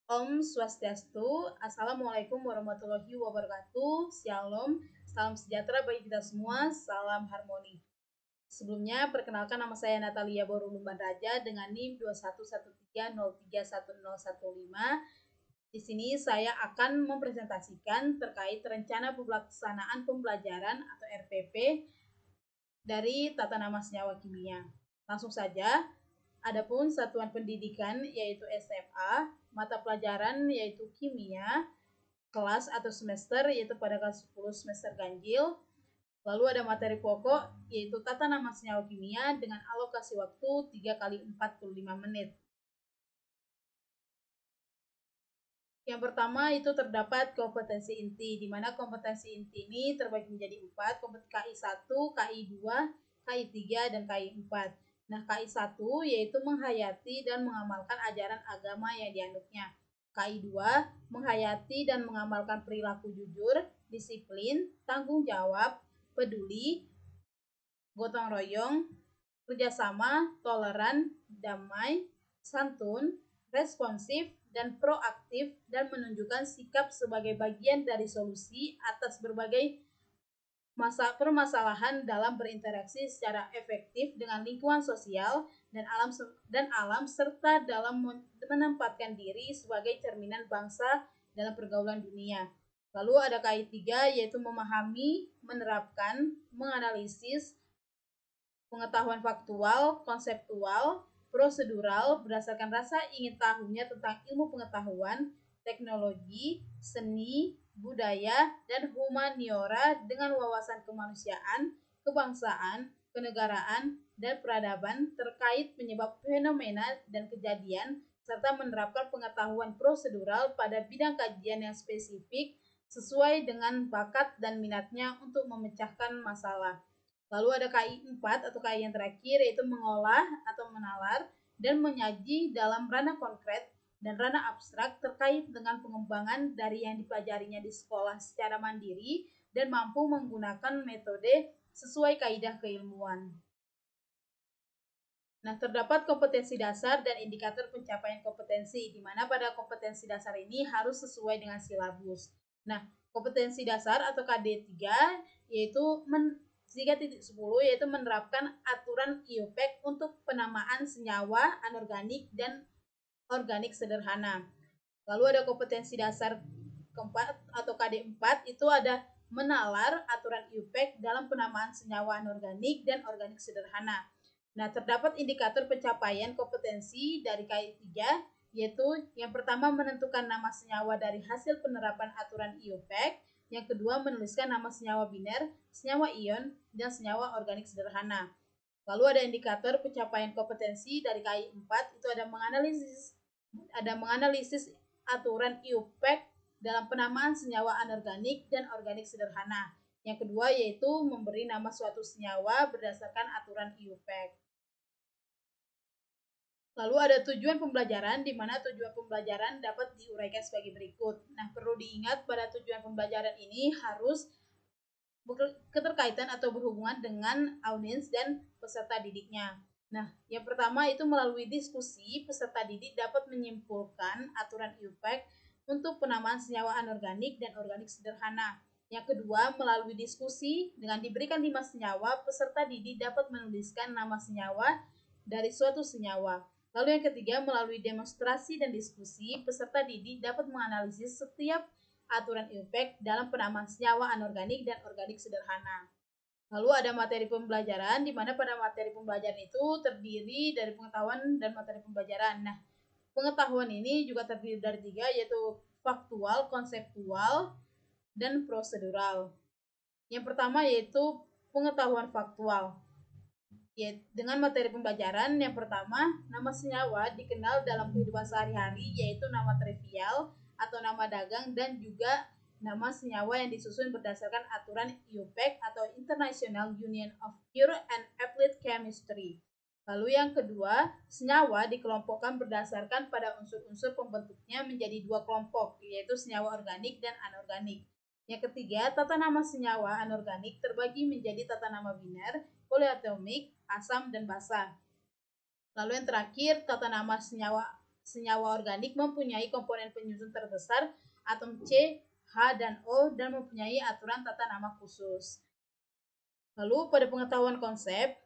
Om Swastiastu, Assalamualaikum warahmatullahi wabarakatuh, Shalom, salam sejahtera bagi kita semua, salam harmoni. Sebelumnya, perkenalkan nama saya Natalia Borulumban Raja dengan NIM 2113031015. Di sini saya akan mempresentasikan terkait rencana pelaksanaan pembelajaran atau RPP dari tata nama senyawa kimia. Langsung saja, adapun satuan pendidikan yaitu SMA, mata pelajaran yaitu kimia, kelas atau semester yaitu pada kelas 10 semester ganjil. Lalu ada materi pokok yaitu tata nama senyawa kimia dengan alokasi waktu 3 kali 45 menit. Yang pertama itu terdapat kompetensi inti, di mana kompetensi inti ini terbagi menjadi 4, KI 1, KI 2, KI 3, dan KI 4. Nah, KI 1 yaitu menghayati dan mengamalkan ajaran agama yang dianutnya. KI 2 menghayati dan mengamalkan perilaku jujur, disiplin, tanggung jawab, peduli, gotong royong, kerjasama, toleran, damai, santun, responsif, dan proaktif, dan menunjukkan sikap sebagai bagian dari solusi atas berbagai permasalahan dalam berinteraksi secara efektif dengan lingkungan sosial dan alam serta dalam menempatkan diri sebagai cerminan bangsa dalam pergaulan dunia. Lalu ada KI 3 yaitu memahami, menerapkan, menganalisis, pengetahuan faktual, konseptual, prosedural berdasarkan rasa ingin tahunya tentang ilmu pengetahuan, teknologi, seni, budaya, dan humaniora dengan wawasan kemanusiaan, kebangsaan, kenegaraan, dan peradaban terkait penyebab fenomena dan kejadian, serta menerapkan pengetahuan prosedural pada bidang kajian yang spesifik sesuai dengan bakat dan minatnya untuk memecahkan masalah. Lalu ada KI 4 atau KI yang terakhir yaitu mengolah atau menalar dan menyaji dalam ranah konkret dan ranah abstrak terkait dengan pengembangan dari yang dipelajarinya di sekolah secara mandiri dan mampu menggunakan metode sesuai kaidah keilmuan. Nah, terdapat kompetensi dasar dan indikator pencapaian kompetensi, di mana pada kompetensi dasar ini harus sesuai dengan silabus. Nah, kompetensi dasar atau KD3 yaitu 3.10 yaitu menerapkan aturan IUPAC untuk penamaan senyawa anorganik dan organik sederhana. Lalu ada kompetensi dasar keempat atau KD4 itu ada menalar aturan IUPAC dalam penamaan senyawa anorganik dan organik sederhana. Nah, terdapat indikator pencapaian kompetensi dari KI 3 yaitu yang pertama menentukan nama senyawa dari hasil penerapan aturan IUPAC, yang kedua menuliskan nama senyawa biner, senyawa ion, dan senyawa organik sederhana. Lalu ada indikator pencapaian kompetensi dari KI 4 itu ada menganalisis aturan IUPAC dalam penamaan senyawa anorganik dan organik sederhana. Yang kedua yaitu memberi nama suatu senyawa berdasarkan aturan IUPAC. Lalu ada tujuan pembelajaran, di mana tujuan pembelajaran dapat diuraikan sebagai berikut. Nah, perlu diingat pada tujuan pembelajaran ini harus keterkaitan atau berhubungan dengan audiens dan peserta didiknya. Nah, yang pertama itu melalui diskusi, peserta didik dapat menyimpulkan aturan IUPAC untuk penamaan senyawa anorganik dan organik sederhana. Yang kedua, melalui diskusi dengan diberikan 5 senyawa, peserta didik dapat menuliskan nama senyawa dari suatu senyawa. Lalu yang ketiga, melalui demonstrasi dan diskusi, peserta didik dapat menganalisis setiap aturan IUPAC dalam penamaan senyawa anorganik dan organik sederhana. Lalu ada materi pembelajaran, di mana pada materi pembelajaran itu terdiri dari pengetahuan dan materi pembelajaran. Nah, pengetahuan ini juga terdiri dari 3, yaitu faktual, konseptual, dan prosedural. Yang pertama yaitu pengetahuan faktual. Dengan materi pembelajaran yang pertama, nama senyawa dikenal dalam kehidupan sehari-hari yaitu nama trivial atau nama dagang dan juga nama senyawa yang disusun berdasarkan aturan IUPAC atau International Union of Pure and Applied Chemistry. Lalu yang kedua, senyawa dikelompokkan berdasarkan pada unsur-unsur pembentuknya menjadi 2 kelompok, yaitu senyawa organik dan anorganik. Yang ketiga, tata nama senyawa anorganik terbagi menjadi tata nama biner, poliatomik, asam, dan basa. Lalu yang terakhir, tata nama senyawa senyawa organik mempunyai komponen penyusun terbesar atom C, H, dan O dan mempunyai aturan tata nama khusus. Lalu pada pengetahuan konsep,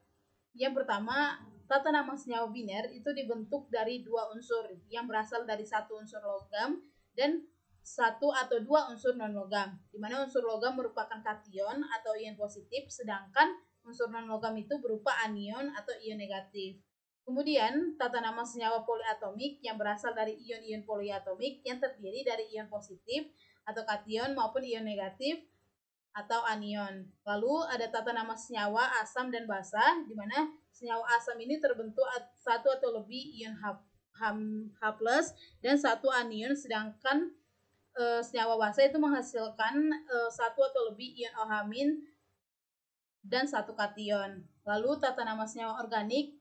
yang pertama, tata nama senyawa biner itu dibentuk dari dua unsur yang berasal dari satu unsur logam dan satu atau dua unsur non-logam, di mana unsur logam merupakan kation atau ion positif, sedangkan unsur non-logam itu berupa anion atau ion negatif. Kemudian, tata nama senyawa poliatomik yang berasal dari ion-ion poliatomik yang terdiri dari ion positif atau kation maupun ion negatif atau anion. Lalu ada tata nama senyawa asam dan basa, di mana senyawa asam ini terbentuk satu atau lebih ion H+, dan satu anion, sedangkan senyawa basa itu menghasilkan satu atau lebih ion OH- dan satu kation. Lalu tata nama senyawa organik,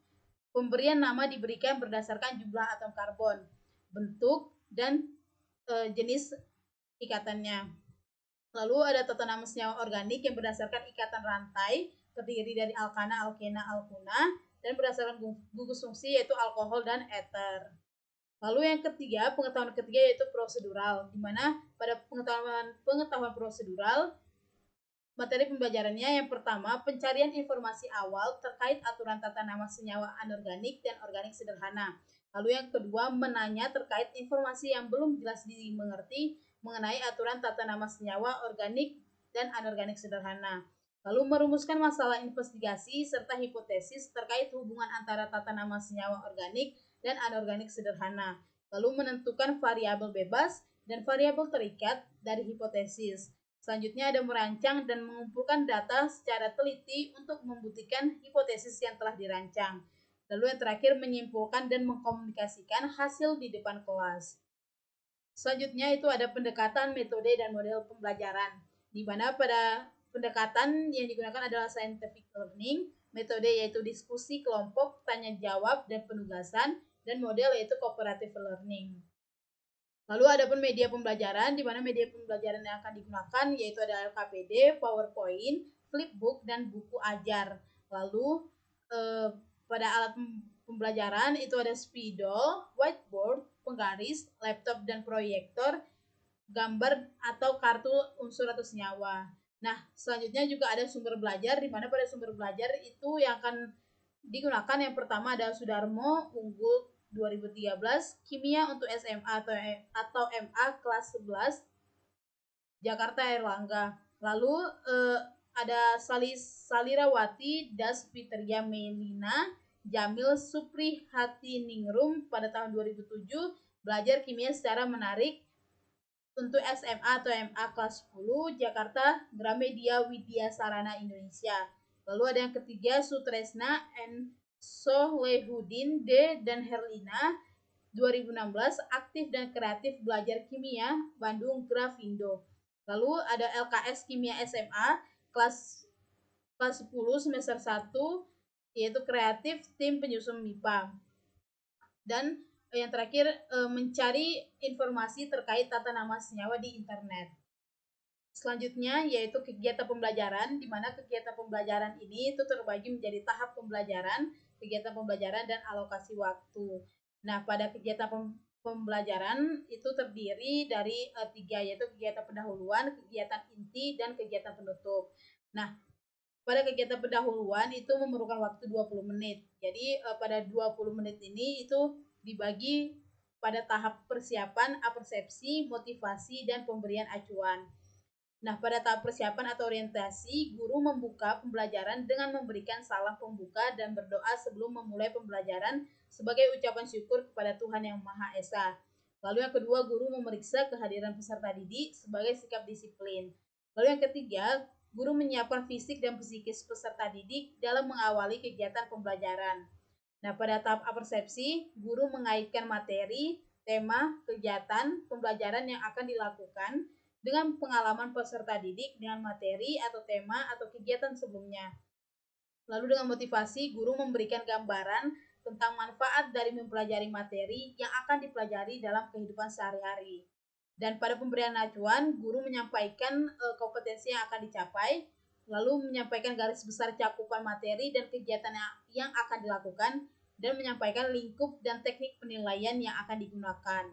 pemberian nama diberikan berdasarkan jumlah atom karbon, bentuk, dan jenis ikatannya. Lalu ada tata nama senyawa organik yang berdasarkan ikatan rantai, terdiri dari alkana, alkena, alkuna, dan berdasarkan gugus fungsi yaitu alkohol dan eter. Lalu yang ketiga, pengetahuan ketiga yaitu prosedural, di mana pada pengetahuan prosedural, materi pembelajarannya yang pertama, pencarian informasi awal terkait aturan tata nama senyawa anorganik dan organik sederhana. Lalu yang kedua, menanya terkait informasi yang belum jelas dimengerti mengenai aturan tata nama senyawa organik dan anorganik sederhana. Lalu merumuskan masalah investigasi serta hipotesis terkait hubungan antara tata nama senyawa organik dan anorganik sederhana. Lalu menentukan variabel bebas dan variabel terikat dari hipotesis. Selanjutnya ada merancang dan mengumpulkan data secara teliti untuk membuktikan hipotesis yang telah dirancang. Lalu yang terakhir menyimpulkan dan mengkomunikasikan hasil di depan kelas. Selanjutnya itu ada pendekatan, metode, dan model pembelajaran, di mana pada pendekatan yang digunakan adalah scientific learning, metode yaitu diskusi kelompok, tanya jawab, dan penugasan, dan model yaitu cooperative learning. Lalu ada pun media pembelajaran, di mana media pembelajaran yang akan digunakan yaitu ada LKPD, PowerPoint, Flipbook, dan buku ajar. Lalu pada alat pembelajaran itu ada spidol, whiteboard, penggaris, laptop dan proyektor, gambar atau kartu unsur atau senyawa. Nah, selanjutnya juga ada sumber belajar, di mana pada sumber belajar itu yang akan digunakan yang pertama ada Sudarmo Unggul 2013, kimia untuk SMA atau MA kelas 11, Jakarta Erlangga. Lalu ada Salirawati Das Fitria Melina Jamil Supri Hati Ningrum pada tahun 2007, belajar kimia secara menarik untuk SMA atau MA kelas 10, Jakarta Gramedia Widya Sarana Indonesia. Lalu ada yang ketiga Sutresna N. Sohlehudin D. dan Herlina 2016, aktif dan kreatif belajar kimia, Bandung Grafindo. Lalu ada LKS Kimia SMA kelas 10 semester 1, yaitu kreatif tim penyusun MIPA. Dan yang terakhir mencari informasi terkait tata nama senyawa di internet. Selanjutnya yaitu kegiatan pembelajaran, di mana kegiatan pembelajaran ini itu terbagi menjadi tahap pembelajaran, kegiatan pembelajaran, dan alokasi waktu. Nah, pada kegiatan pembelajaran itu terdiri dari tiga, yaitu kegiatan pendahuluan, kegiatan inti, dan kegiatan penutup. Nah, pada kegiatan pendahuluan itu memerlukan waktu 20 menit. Jadi pada 20 menit ini itu dibagi pada tahap persiapan, apersepsi, motivasi, dan pemberian acuan. Nah, pada tahap persiapan atau orientasi, guru membuka pembelajaran dengan memberikan salam pembuka dan berdoa sebelum memulai pembelajaran sebagai ucapan syukur kepada Tuhan Yang Maha Esa. Lalu yang kedua, guru memeriksa kehadiran peserta didik sebagai sikap disiplin. Lalu yang ketiga, guru menyiapkan fisik dan psikis peserta didik dalam mengawali kegiatan pembelajaran. Nah, pada tahap apersepsi, guru mengaitkan materi, tema, kegiatan, pembelajaran yang akan dilakukan dengan pengalaman peserta didik dengan materi atau tema atau kegiatan sebelumnya. Lalu dengan motivasi, guru memberikan gambaran tentang manfaat dari mempelajari materi yang akan dipelajari dalam kehidupan sehari-hari. Dan pada pemberian acuan, guru menyampaikan kompetensi yang akan dicapai, lalu menyampaikan garis besar cakupan materi dan kegiatan yang akan dilakukan, dan menyampaikan lingkup dan teknik penilaian yang akan digunakan.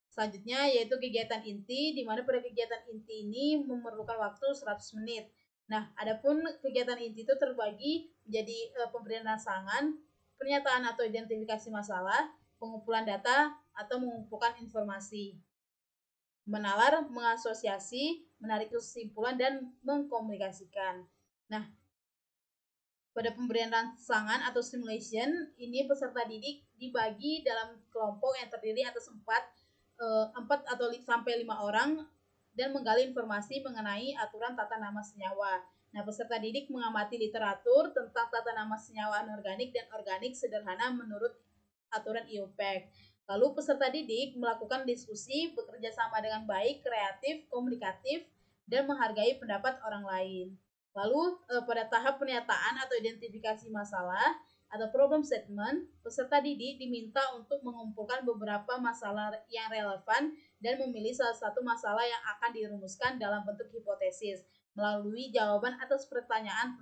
Selanjutnya yaitu kegiatan inti, di mana pada kegiatan inti ini memerlukan waktu 100 menit. Nah, adapun kegiatan inti itu terbagi menjadi pemberian rangsangan, pernyataan atau identifikasi masalah, pengumpulan data, atau mengumpulkan informasi, menalar, mengasosiasi, menarik kesimpulan, dan mengkomunikasikan. Nah, pada pemberian rangsangan atau simulation, ini peserta didik dibagi dalam kelompok yang terdiri atas 4 atau sampai 5 orang dan menggali informasi mengenai aturan tata nama senyawa. Nah, peserta didik mengamati literatur tentang tata nama senyawa anorganik dan organik sederhana menurut aturan IUPAC. Lalu peserta didik melakukan diskusi, bekerja sama dengan baik, kreatif, komunikatif, dan menghargai pendapat orang lain. Lalu pada tahap pernyataan atau identifikasi masalah atau problem statement, peserta didik diminta untuk mengumpulkan beberapa masalah yang relevan dan memilih salah satu masalah yang akan dirumuskan dalam bentuk hipotesis melalui jawaban atas pertanyaan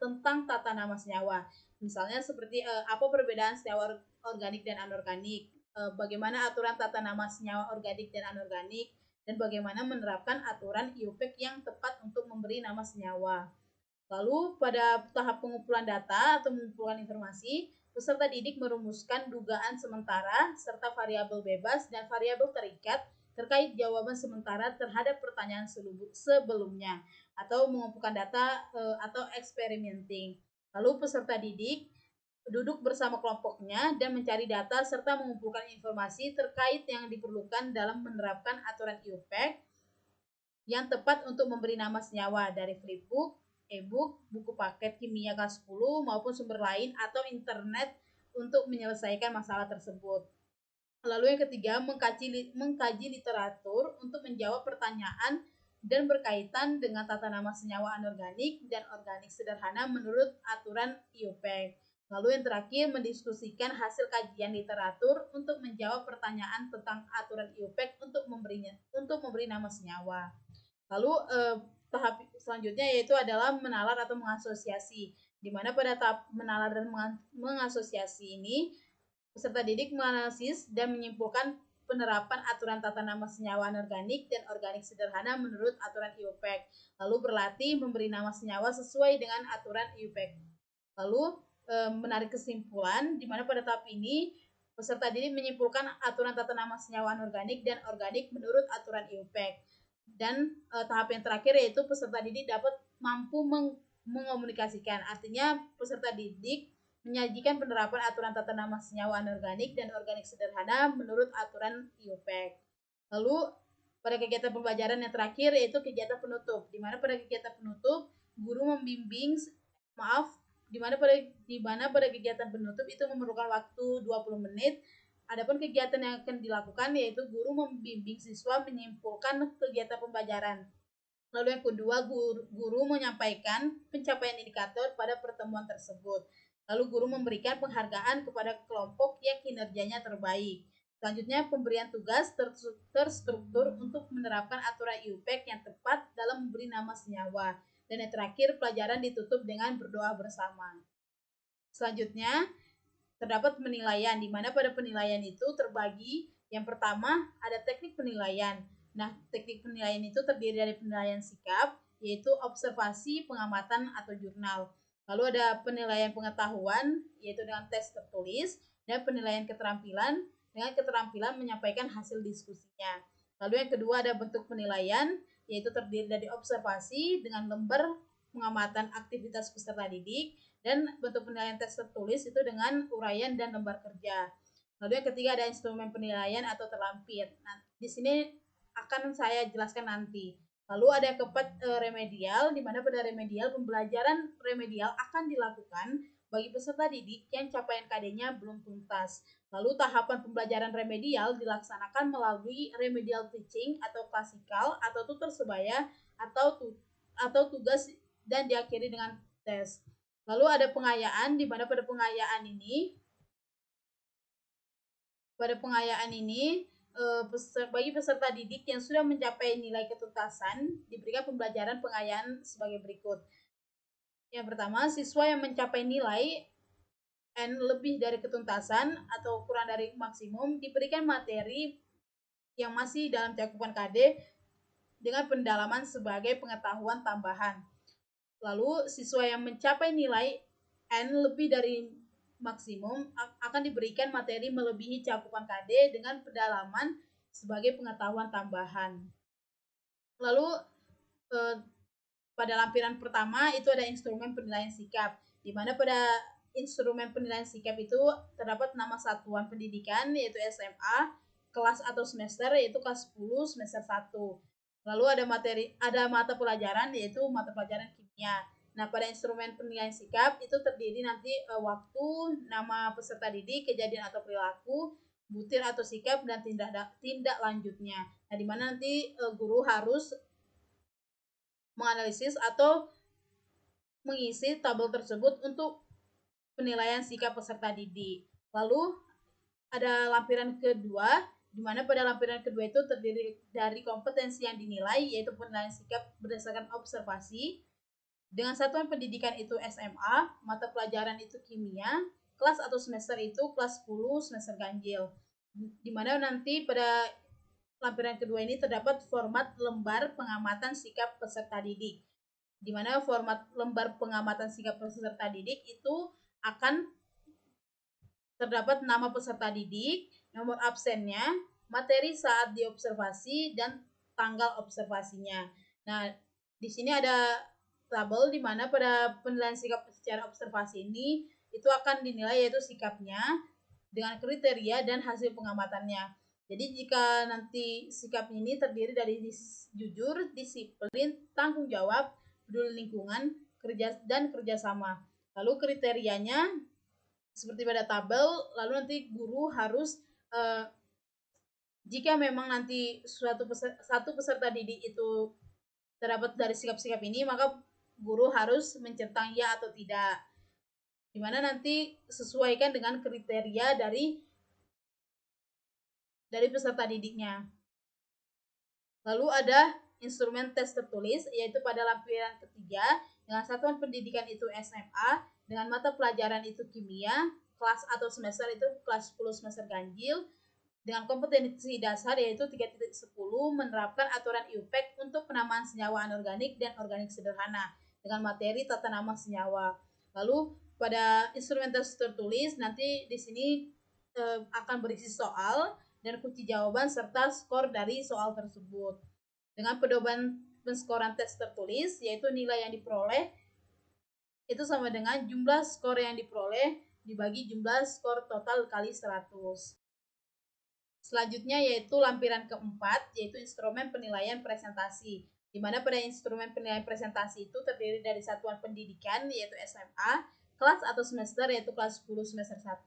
tentang tata nama senyawa. Misalnya seperti apa perbedaan senyawa organik dan anorganik, bagaimana aturan tata nama senyawa organik dan anorganik, dan bagaimana menerapkan aturan IUPAC yang tepat untuk memberi nama senyawa. Lalu pada tahap pengumpulan data atau mengumpulkan informasi, peserta didik merumuskan dugaan sementara serta variabel bebas dan variabel terikat terkait jawaban sementara terhadap pertanyaan sebelumnya atau mengumpulkan data atau experimenting. Lalu peserta didik duduk bersama kelompoknya dan mencari data serta mengumpulkan informasi terkait yang diperlukan dalam menerapkan aturan IUPAC yang tepat untuk memberi nama senyawa dari flipbook, e-book, buku paket kimia kelas 10 maupun sumber lain atau internet untuk menyelesaikan masalah tersebut. Lalu yang ketiga, mengkaji literatur untuk menjawab pertanyaan dan berkaitan dengan tata nama senyawa anorganik dan organik sederhana menurut aturan IUPAC. Lalu yang terakhir, mendiskusikan hasil kajian literatur untuk menjawab pertanyaan tentang aturan IUPAC untuk memberi nama senyawa. Lalu tahap selanjutnya yaitu adalah menalar atau mengasosiasi, di mana pada tahap menalar dan mengasosiasi ini peserta didik menganalisis dan menyimpulkan penerapan aturan tata nama senyawa anorganik dan organik sederhana menurut aturan IUPAC. Lalu berlatih memberi nama senyawa sesuai dengan aturan IUPAC. Lalu menarik kesimpulan, di mana pada tahap ini peserta didik menyimpulkan aturan tata nama senyawa anorganik dan organik menurut aturan IUPAC. Dan tahap yang terakhir yaitu peserta didik dapat mampu mengomunikasikan. Artinya peserta didik menyajikan penerapan aturan tata nama senyawa anorganik dan organik sederhana menurut aturan IUPAC. Lalu pada kegiatan pembelajaran yang terakhir yaitu kegiatan penutup, di mana pada kegiatan penutup guru membimbing di mana pada kegiatan penutup itu memerlukan waktu 20 menit. Adapun kegiatan yang akan dilakukan yaitu guru membimbing siswa menyimpulkan kegiatan pembelajaran. Lalu yang kedua, guru menyampaikan pencapaian indikator pada pertemuan tersebut. Lalu guru memberikan penghargaan kepada kelompok yang kinerjanya terbaik. Selanjutnya, pemberian tugas terstruktur untuk menerapkan aturan IUPAC yang tepat dalam memberi nama senyawa. Dan yang terakhir, pelajaran ditutup dengan berdoa bersama. Selanjutnya, terdapat penilaian, di mana pada penilaian itu terbagi, yang pertama ada teknik penilaian. Nah, teknik penilaian itu terdiri dari penilaian sikap, yaitu observasi, pengamatan, atau jurnal. Lalu ada penilaian pengetahuan, yaitu dengan tes tertulis, dan penilaian keterampilan, dengan keterampilan menyampaikan hasil diskusinya. Lalu yang kedua ada bentuk penilaian, yaitu terdiri dari observasi dengan lembar pengamatan aktivitas peserta didik, dan bentuk penilaian tes tertulis itu dengan uraian dan lembar kerja. Lalu yang ketiga ada instrumen penilaian atau terlampir. Nah, di sini akan saya jelaskan nanti. Lalu ada yang keempat remedial, di mana pada remedial pembelajaran remedial akan dilakukan bagi peserta didik yang capaian KD-nya belum tuntas. Lalu tahapan pembelajaran remedial dilaksanakan melalui remedial teaching atau klasikal atau tutor sebaya atau tugas dan diakhiri dengan tes. Lalu ada pengayaan, di mana pada pengayaan ini bagi peserta didik yang sudah mencapai nilai ketuntasan diberikan pembelajaran pengayaan sebagai berikut. Yang pertama, siswa yang mencapai nilai N lebih dari ketuntasan atau kurang dari maksimum, diberikan materi yang masih dalam cakupan KD dengan pendalaman sebagai pengetahuan tambahan. Lalu siswa yang mencapai nilai N lebih dari maksimum akan diberikan materi melebihi cakupan KD dengan pendalaman sebagai pengetahuan tambahan. Lalu pada lampiran pertama itu ada instrumen penilaian sikap, di mana pada instrumen penilaian sikap itu terdapat nama satuan pendidikan yaitu SMA, kelas atau semester yaitu kelas 10 semester 1. Lalu ada mata pelajaran yaitu mata pelajaran kimia. Nah, pada instrumen penilaian sikap itu terdiri nanti waktu, nama peserta didik, kejadian atau perilaku, butir atau sikap, dan tindak lanjutnya. Nah, di mana nanti guru harus menganalisis atau mengisi tabel tersebut untuk penilaian sikap peserta didik. Lalu ada lampiran kedua, di mana pada lampiran kedua itu terdiri dari kompetensi yang dinilai, yaitu penilaian sikap berdasarkan observasi. Dengan satuan pendidikan itu SMA, mata pelajaran itu kimia, kelas atau semester itu kelas 10 semester ganjil. Di mana nanti pada lampiran kedua ini terdapat format lembar pengamatan sikap peserta didik, di mana format lembar pengamatan sikap peserta didik itu akan terdapat nama peserta didik, nomor absennya, materi saat diobservasi, dan tanggal observasinya. Nah, di sini ada tabel di mana pada penilaian sikap secara observasi ini itu akan dinilai yaitu sikapnya dengan kriteria dan hasil pengamatannya. Jadi jika nanti sikap ini terdiri dari jujur, disiplin, tanggung jawab, peduli lingkungan, dan kerjasama. Lalu kriterianya seperti pada tabel, lalu nanti guru harus jika memang nanti satu peserta didik itu terdapat dari sikap-sikap ini, maka guru harus mencentang ya atau tidak. Dimana nanti sesuaikan dengan kriteria dari peserta didiknya. Lalu ada instrumen tes tertulis, yaitu pada lampiran ketiga, dengan satuan pendidikan itu SMA, dengan mata pelajaran itu kimia, kelas atau semester itu kelas 10 semester ganjil, dengan kompetensi dasar yaitu 3.10 menerapkan aturan IUPAC untuk penamaan senyawa anorganik dan organik sederhana dengan materi tata nama senyawa. Lalu pada instrumen tes tertulis nanti di sini akan berisi soal dan kunci jawaban serta skor dari soal tersebut. Dengan pedoman penskoran tes tertulis yaitu nilai yang diperoleh itu sama dengan jumlah skor yang diperoleh dibagi jumlah skor total kali 100. Selanjutnya yaitu lampiran keempat, yaitu instrumen penilaian presentasi. Di mana pada instrumen penilaian presentasi itu terdiri dari satuan pendidikan yaitu SMA, kelas atau semester yaitu kelas 10 semester 1,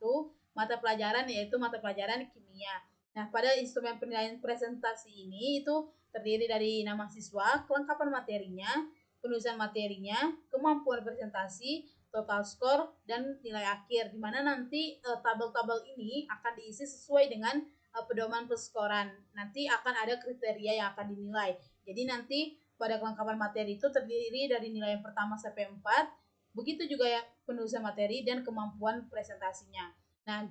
mata pelajaran yaitu mata pelajaran kimia. Nah, pada instrumen penilaian presentasi ini itu terdiri dari nama siswa, kelengkapan materinya, penulisan materinya, kemampuan presentasi, total skor, dan nilai akhir. Di mana nanti tabel-tabel ini akan diisi sesuai dengan pedoman penskoran. Nanti akan ada kriteria yang akan dinilai. Jadi nanti pada kelengkapan materi itu terdiri dari nilai yang pertama sampai 4, begitu juga ya penulisan materi dan kemampuan presentasinya. Nah,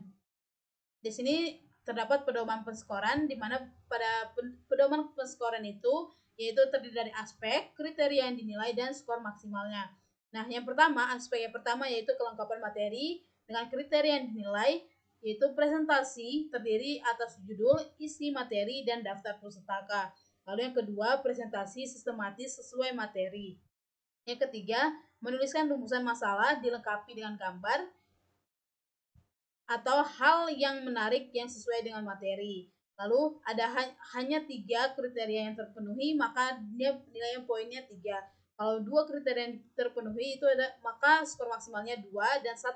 di sini terdapat pedoman penskoran di mana pada pedoman penskoran itu yaitu terdiri dari aspek, kriteria yang dinilai, dan skor maksimalnya. Nah, yang pertama, aspek yang pertama yaitu kelengkapan materi dengan kriteria yang dinilai, yaitu presentasi terdiri atas judul, isi materi, dan daftar pustaka. Lalu yang kedua, presentasi sistematis sesuai materi. Yang ketiga, menuliskan rumusan masalah dilengkapi dengan gambar atau hal yang menarik yang sesuai dengan materi. Lalu ada hanya 3 kriteria yang terpenuhi, maka dia nilai poinnya 3. Kalau 2 kriteria yang terpenuhi itu ada, maka skor maksimalnya 2, dan 1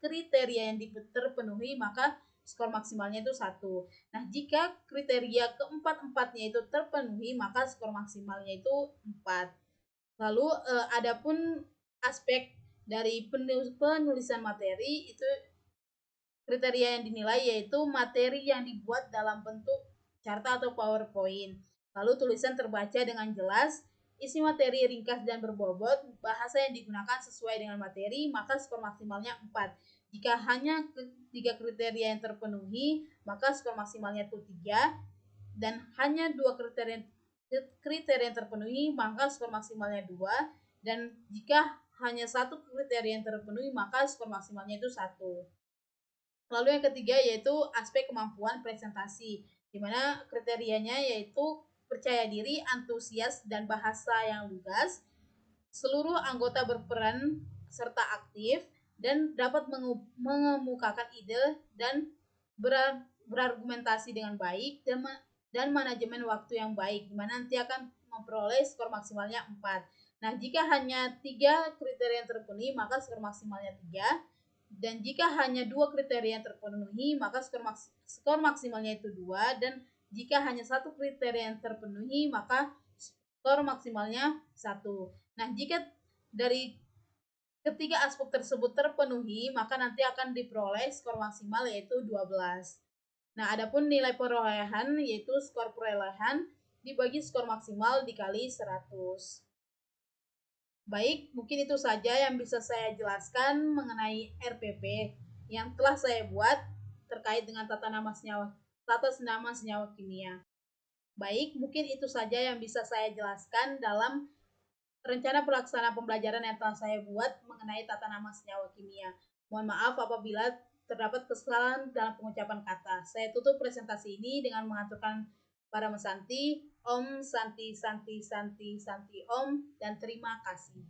kriteria yang terpenuhi maka skor maksimalnya itu 1. Nah, jika kriteria keempat-empatnya itu terpenuhi maka skor maksimalnya itu 4. Lalu adapun aspek dari penulisan materi itu kriteria yang dinilai yaitu materi yang dibuat dalam bentuk carta atau PowerPoint. Lalu tulisan terbaca dengan jelas, isi materi ringkas dan berbobot, bahasa yang digunakan sesuai dengan materi, maka skor maksimalnya 4. Jika hanya 3 kriteria yang terpenuhi, maka skor maksimalnya itu 3, dan hanya 2 kriteria yang terpenuhi, maka skor maksimalnya 2, dan jika hanya 1 kriteria yang terpenuhi, maka skor maksimalnya itu 1. Lalu yang ketiga yaitu aspek kemampuan presentasi, di mana kriterianya yaitu percaya diri, antusias, dan bahasa yang lugas. Seluruh anggota berperan serta aktif dan dapat mengemukakan ide dan berargumentasi dengan baik, dan manajemen waktu yang baik, di mana nanti akan memperoleh skor maksimalnya 4. Nah, jika hanya 3 kriteria yang terpenuhi, maka skor maksimalnya 3. Dan jika hanya 2 kriteria yang terpenuhi, maka skor maksimalnya itu 2. Dan jika hanya 1 kriteria yang terpenuhi, maka skor maksimalnya 1. Nah, jika dari ketiga aspek tersebut terpenuhi, maka nanti akan diperoleh skor maksimal yaitu 12. Nah, adapun nilai perolehan yaitu skor perolehan dibagi skor maksimal dikali 100. Baik, mungkin itu saja yang bisa saya jelaskan mengenai RPP yang telah saya buat terkait dengan tata nama senyawa kimia. Baik, mungkin itu saja yang bisa saya jelaskan dalam rencana pelaksanaan pembelajaran yang telah saya buat mengenai tata nama senyawa kimia. Mohon maaf apabila terdapat kesalahan dalam pengucapan kata. Saya tutup presentasi ini dengan mengaturkan para mesanti, Om Santi Santi Santi Santi Om, dan terima kasih.